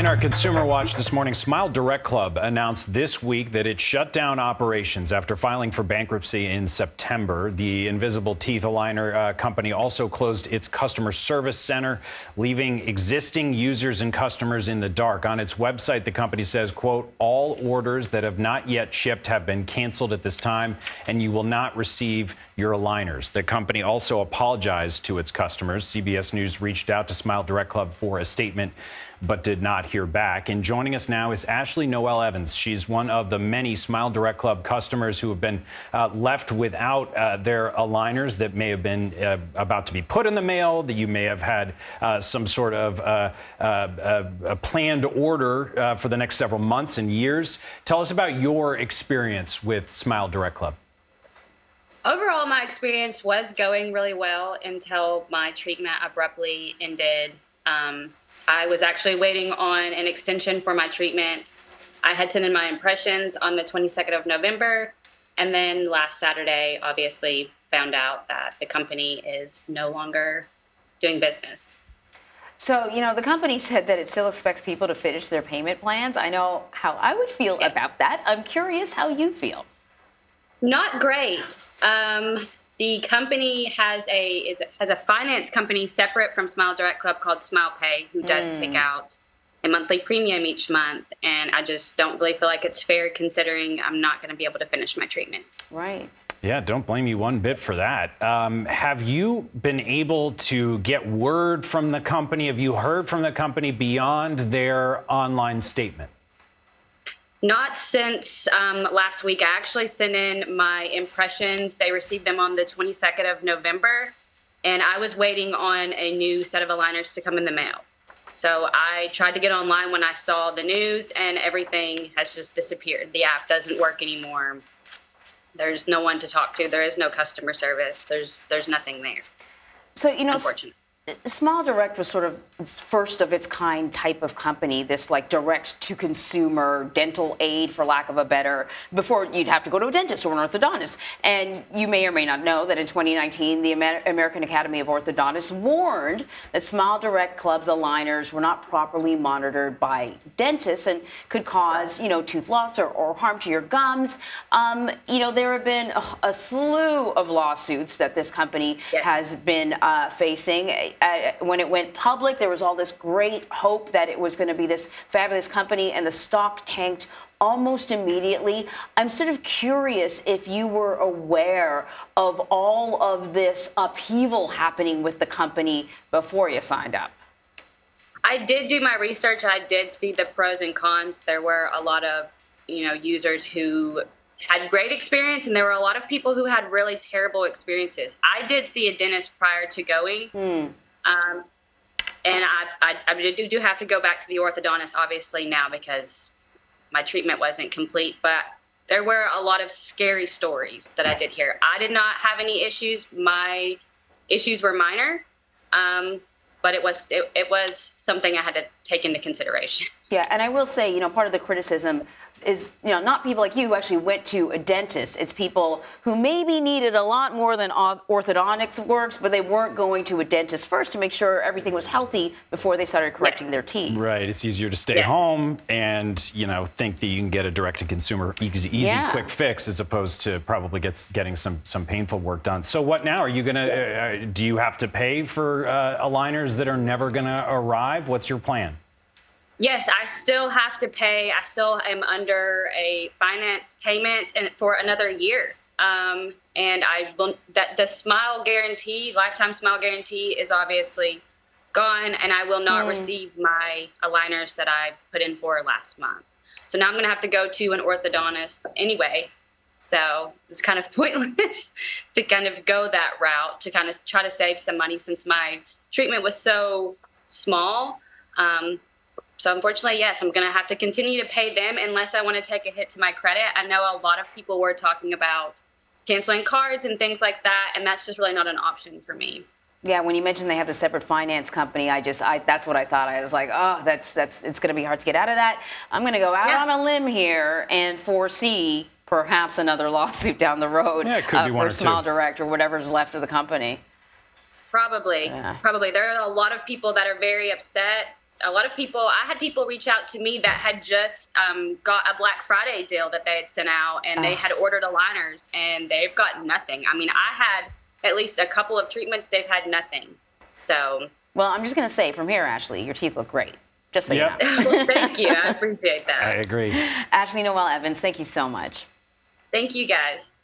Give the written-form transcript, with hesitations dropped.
In our Consumer Watch this morning, SmileDirectClub announced this week that it shut down operations after filing for bankruptcy in September. The Invisible Teeth Aligner company also closed its customer service center, leaving existing users and customers in the dark. On its website, the company says, quote, all orders that have not yet shipped have been canceled at this time, and you will not receive your aligners. The company also apologized to its customers. CBS News reached out to SmileDirectClub for a statement, but did not hear back. And joining us now is Ashli Noelle Evans. She's one of the many SmileDirectClub customers who have been left without their aligners that may have been about to be put in the mail, that you may have had some sort of a planned order for the next several months and years. Tell us about your experience with SmileDirectClub. Overall, my experience was going really well until my treatment abruptly ended. I was actually waiting on an extension for my treatment. I had sent in my impressions on the 22nd of November, and then last Saturday, obviously, found out that the company is no longer doing business. So, you know, the company said that it still expects people to finish their payment plans. I know how I would feel about that. I'm curious how you feel. Not great. The company has a finance company separate from SmileDirectClub called SmilePay, who does take out a monthly premium each month. And I just don't really feel like it's fair considering I'm not going to be able to finish my treatment. Right. Yeah, don't blame you one bit for that. Have you been able to get word from the company? Have you heard from the company beyond their online statement? Not since last week. I actually sent in my impressions. They received them on the 22nd of November, and I was waiting on a new set of aligners to come in the mail. So I tried to get online when I saw the news, and everything has just disappeared. The app doesn't work anymore. There's no one to talk to. There is no customer service. There's nothing there. So, you know, unfortunately. SmileDirect was sort of first of its kind type of company, this like direct to consumer dental aid, for lack of a better, before you'd have to go to a dentist or an orthodontist. And you may or may not know that in 2019, the American Academy of Orthodontists warned that SmileDirectClub's aligners were not properly monitored by dentists and could cause, you know, tooth loss or harm to your gums. You know, there have been a slew of lawsuits that this company has been facing. When it went public, there was all this great hope that it was going to be this fabulous company, and the stock tanked almost immediately. I'm sort of curious if you were aware of all of this upheaval happening with the company before you signed up. I did do my research. I did see the pros and cons. There were a lot of, you know, users who had great experience, and there were a lot of people who had really terrible experiences. I did see a dentist prior to going, and I do have to go back to the orthodontist, obviously, now because my treatment wasn't complete. But there were a lot of scary stories that I did hear. I did not have any issues. My issues were minor, but it was something I had to take into consideration. Yeah, and I will say, you know, part of the criticism is, you know, not people like you who actually went to a dentist. It's people who maybe needed a lot more than orthodontics works, but they weren't going to a dentist first to make sure everything was healthy before they started correcting their teeth. Right. It's easier to stay home and, you know, think that you can get a direct-to-consumer easy quick fix as opposed to probably getting some painful work done. So what now? Are you going to, do you have to pay for aligners that are never going to arrive? What's your plan? Yes, I still have to pay. I still am under a finance payment for another year. And the smile guarantee, lifetime smile guarantee, is obviously gone, and I will not receive my aligners that I put in for last month. So now I'm going to have to go to an orthodontist anyway. So it's kind of pointless to kind of go that route to kind of try to save some money since my treatment was so small. So unfortunately, yes, I'm going to have to continue to pay them unless I want to take a hit to my credit. I know a lot of people were talking about canceling cards and things like that, and that's just really not an option for me. Yeah, when you mentioned they have a separate finance company, that's what I thought. I was like, oh, it's going to be hard to get out of that. I'm going to go out on a limb here and foresee perhaps another lawsuit down the road for SmileDirect or whatever's left of the company. Probably. There are a lot of people that are very upset. a lot of people, I had people reach out to me that had just got a Black Friday deal that they had sent out, and they had ordered aligners, and they've got nothing. I mean, I had at least a couple of treatments, they've had nothing. So. Well, I'm just going to say from here, Ashli, your teeth look great. Just so you know. Well, thank you. I appreciate that. I agree. Ashli Noelle Evans, thank you so much. Thank you, guys.